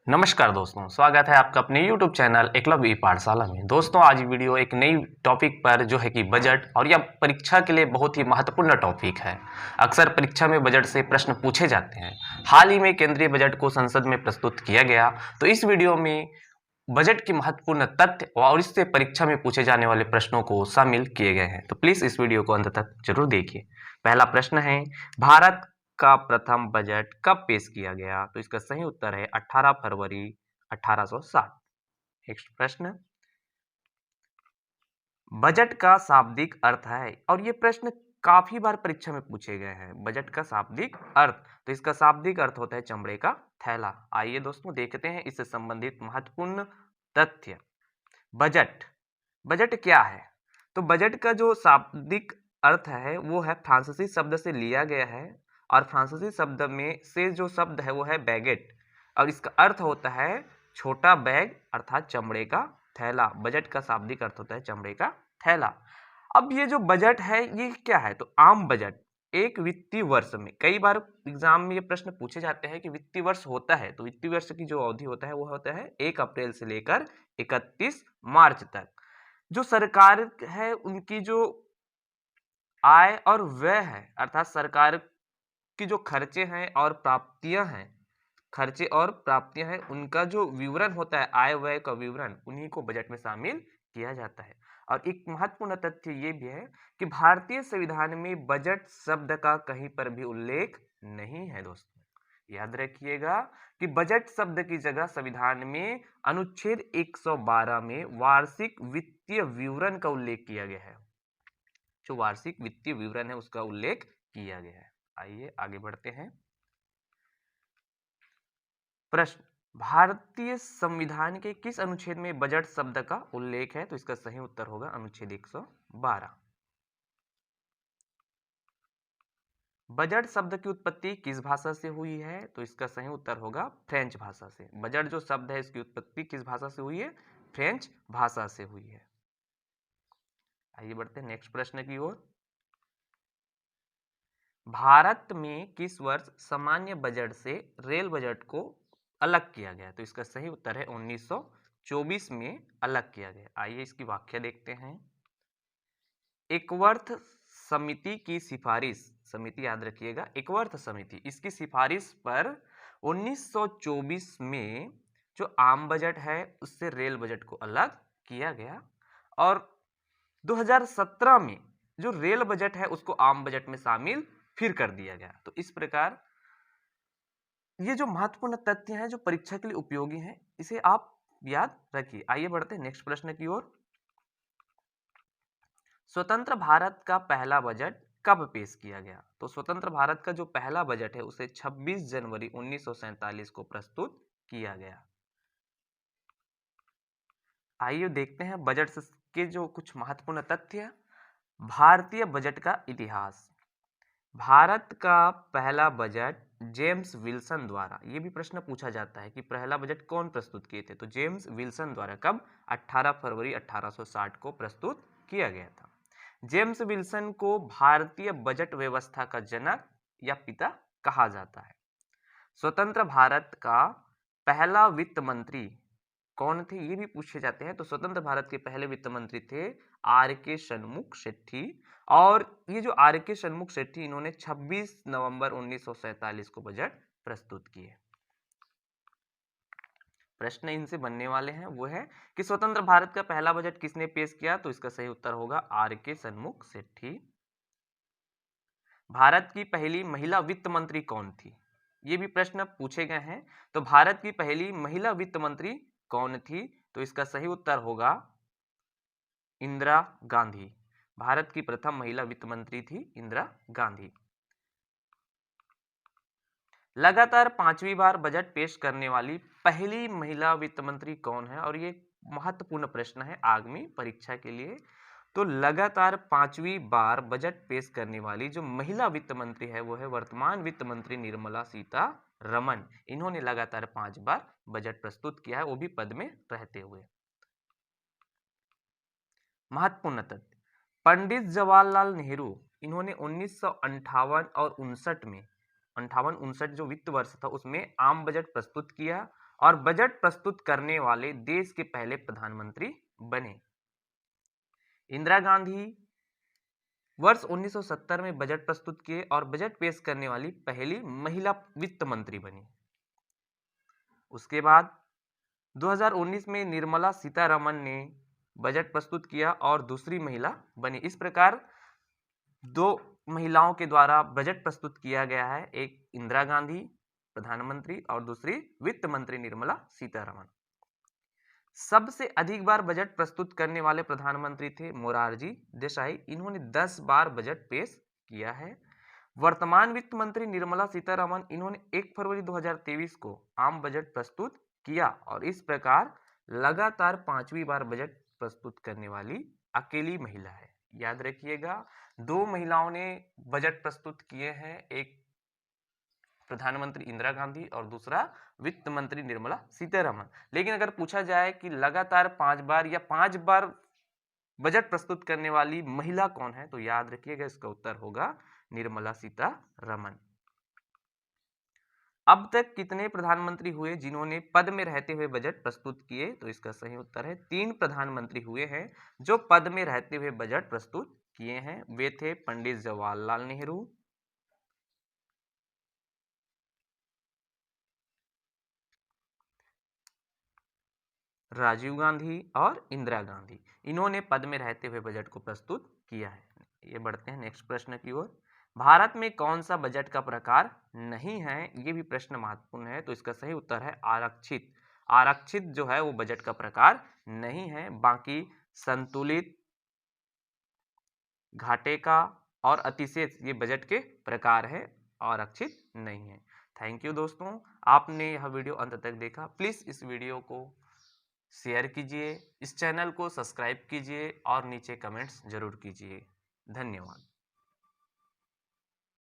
नमस्कार दोस्तों, स्वागत है आपका अपने YouTube चैनल एकलव्य पाठशाला में। दोस्तों, आज वीडियो एक नई टॉपिक पर जो है कि बजट, और यह परीक्षा के लिए बहुत ही महत्वपूर्ण टॉपिक है। अक्सर परीक्षा में बजट से प्रश्न पूछे जाते हैं। हाल ही में केंद्रीय बजट को संसद में प्रस्तुत किया गया, तो इस वीडियो में बजट के महत्वपूर्ण तथ्य और इससे परीक्षा में पूछे जाने वाले प्रश्नों को शामिल किए गए हैं। तो प्लीज इस वीडियो को अंत तक जरूर देखिए। पहला प्रश्न है, भारत का प्रथम बजट कब पेश किया गया? तो इसका सही उत्तर है 18 फरवरी 1860। नेक्स्ट प्रश्न, बजट का शाब्दिक अर्थ है, और ये प्रश्न काफी बार परीक्षा में पूछे गए हैं। बजट का शाब्दिक अर्थ, तो इसका शाब्दिक अर्थ होता है चमड़े का थैला। आइए दोस्तों देखते हैं इससे संबंधित महत्वपूर्ण तथ्य। बजट, बजट क्या है? तो बजट का जो शाब्दिक अर्थ है वो है फ्रांसीसी शब्द से लिया गया है, और फ्रांसीसी शब्द में से जो शब्द है वो है बैगेट, और इसका अर्थ होता है छोटा बैग अर्थात चमड़े का थैला। बजट का शाब्दिक अर्थ होता है चमड़े का थैला। अब ये जो बजट है ये क्या है? तो आम बजट एक वित्तीय वर्ष में, कई बार एग्जाम में ये प्रश्न पूछे जाते हैं कि वित्तीय वर्ष होता है, तो वित्तीय वर्ष की जो अवधि होता है वो होता है 1 अप्रैल से लेकर 31 मार्च तक। जो सरकार है उनकी जो आय और व्यय है, अर्थात सरकार की जो खर्चे हैं और प्राप्तियां हैं, खर्चे और प्राप्तियां हैं, उनका जो विवरण होता है, आय व्यय का विवरण, उन्हीं को बजट में शामिल किया जाता है। और एक महत्वपूर्ण तथ्य ये भी है कि भारतीय संविधान में बजट शब्द का कहीं पर भी उल्लेख नहीं है। दोस्तों याद रखिएगा कि बजट शब्द की जगह संविधान में अनुच्छेद 112 में वार्षिक वित्तीय विवरण का उल्लेख किया गया है। जो वार्षिक वित्तीय विवरण है उसका उल्लेख किया गया है। आइए आगे बढ़ते हैं। प्रश्न, भारतीय संविधान के किस अनुच्छेद में बजट शब्द का उल्लेख है? तो इसका सही उत्तर होगा अनुच्छेद 112। बजट शब्द की उत्पत्ति किस भाषा से हुई है? तो इसका सही उत्तर होगा फ्रेंच भाषा से। बजट जो शब्द है इसकी उत्पत्ति किस भाषा से हुई है? फ्रेंच भाषा से हुई है। आइए बढ़ते हैं नेक्स्ट प्रश्न की ओर। भारत में किस वर्ष सामान्य बजट से रेल बजट को अलग किया गया? तो इसका सही उत्तर है 1924 में अलग किया गया। आइए इसकी व्याख्या देखते हैं। एकवर्थ समिति की सिफारिश, समिति याद रखिएगा एकवर्थ समिति, इसकी सिफारिश पर 1924 में जो आम बजट है उससे रेल बजट को अलग किया गया, और 2017 में जो रेल बजट है उसको आम बजट में शामिल फिर कर दिया गया। तो इस प्रकार ये जो महत्वपूर्ण तथ्य हैं जो परीक्षा के लिए उपयोगी हैं, इसे आप याद रखिए। आइए बढ़ते हैं नेक्स्ट प्रश्न की ओर। स्वतंत्र भारत का पहला बजट कब पेश किया गया? तो स्वतंत्र भारत का जो पहला बजट है उसे 26 जनवरी 1947 को प्रस्तुत किया गया। आइए देखते हैं बजट के जो कुछ महत्वपूर्ण तथ्य। भारतीय बजट का इतिहास। भारत का पहला बजट जेम्स विल्सन द्वारा, ये भी प्रश्न पूछा जाता है कि पहला बजट कौन प्रस्तुत किए थे? तो जेम्स विल्सन द्वारा कब? 18 फरवरी 1860 को प्रस्तुत किया गया था। जेम्स विल्सन को भारतीय बजट व्यवस्था का जनक या पिता कहा जाता है। स्वतंत्र भारत का पहला वित्त मंत्री कौन थे? ये भी पूछे जाते हैं। तो स्वतंत्र भारत के पहले वित्त मंत्री थे आर के षणमुख शेट्टी, और ये जो आर के षणमुख शेट्टी, इन्होंने 26 नवंबर 1947 को बजट प्रस्तुत किए। प्रश्न इनसे बनने वाले हैं वो है कि स्वतंत्र भारत का पहला बजट किसने पेश किया? तो इसका सही उत्तर होगा आर के षणमुख शेट्टी। भारत की पहली महिला वित्त मंत्री कौन थी? ये भी प्रश्न पूछे गए हैं। तो भारत की पहली महिला वित्त मंत्री कौन थी? तो इसका सही उत्तर होगा इंदिरा गांधी। भारत की प्रथम महिला वित्त मंत्री थी इंदिरा गांधी। लगातार 5वीं बार बजट पेश करने वाली पहली महिला वित्त मंत्री कौन है? और ये महत्वपूर्ण प्रश्न है आगामी परीक्षा के लिए। तो लगातार 5वीं बार बजट पेश करने वाली जो महिला वित्त मंत्री है वो है वर्तमान वित्त मंत्री निर्मला सीतारमण। इन्होंने लगातार 5 बार बजट प्रस्तुत किया है, वो भी पद में रहते हुए। महत्वपूर्ण तथ्य, पंडित जवाहरलाल नेहरू, इन्होंने 1958 और 59 में, 58-59 जो वित्त वर्ष था उसमें आम बजट प्रस्तुत किया, और बजट प्रस्तुत करने वाले देश के पहले प्रधानमंत्री बने। इंदिरा गांधी वर्ष 1970 में बजट प्रस्तुत किए और बजट पेश करने वाली पहली महिला वित्त मंत्री बनी। उसके बाद 2019 में निर्मला सीतारमण ने बजट प्रस्तुत किया और दूसरी महिला बनी। इस प्रकार दो महिलाओं के द्वारा बजट प्रस्तुत किया गया है, एक इंदिरा गांधी प्रधानमंत्री और दूसरी वित्त मंत्री निर्मला सीतारमण। सबसे अधिक बार बजट प्रस्तुत करने वाले प्रधानमंत्री थे मोरारजी देसाई, इन्होंने 10 बार बजट पेश किया है। वर्तमान वित्त मंत्री निर्मला सीतारमण, इन्होंने 1 फरवरी 2023 को आम बजट प्रस्तुत किया और इस प्रकार लगातार 5वीं बार बजट प्रस्तुत करने वाली अकेली महिला है। याद रखिएगा, 2 महिलाओं ने बजट प्रस्तुत किए हैं, एक प्रधानमंत्री इंदिरा गांधी और दूसरा वित्त मंत्री निर्मला सीतारमण। लेकिन अगर पूछा जाए कि लगातार 5 बार या 5 बार बजट प्रस्तुत करने वाली महिला कौन है, तो याद रखिएगा इसका उत्तर होगा निर्मला सीतारमण। अब तक कितने प्रधानमंत्री हुए जिन्होंने पद में रहते हुए बजट प्रस्तुत किए, तो इसका सही उत्तर है 3 प्रधानमंत्री हुए हैं जो पद में रहते हुए बजट प्रस्तुत किए हैं। वे थे पंडित जवाहरलाल नेहरू, राजीव गांधी और इंदिरा गांधी, इन्होंने पद में रहते हुए बजट को प्रस्तुत किया है। ये बढ़ते हैं नेक्स्ट प्रश्न की ओर। भारत में कौन सा बजट का प्रकार नहीं है, ये भी प्रश्न महत्वपूर्ण है, तो इसका सही उत्तर है आरक्षित। आरक्षित जो है वो बजट का प्रकार नहीं है, बाकी संतुलित, घाटे का और अतिशेष ये बजट के प्रकार है, आरक्षित नहीं है। थैंक यू दोस्तों, आपने यह वीडियो अंत तक देखा। प्लीज इस वीडियो को शेयर कीजिए, इस चैनल को सब्सक्राइब कीजिए और नीचे कमेंट्स जरूर कीजिए। धन्यवाद।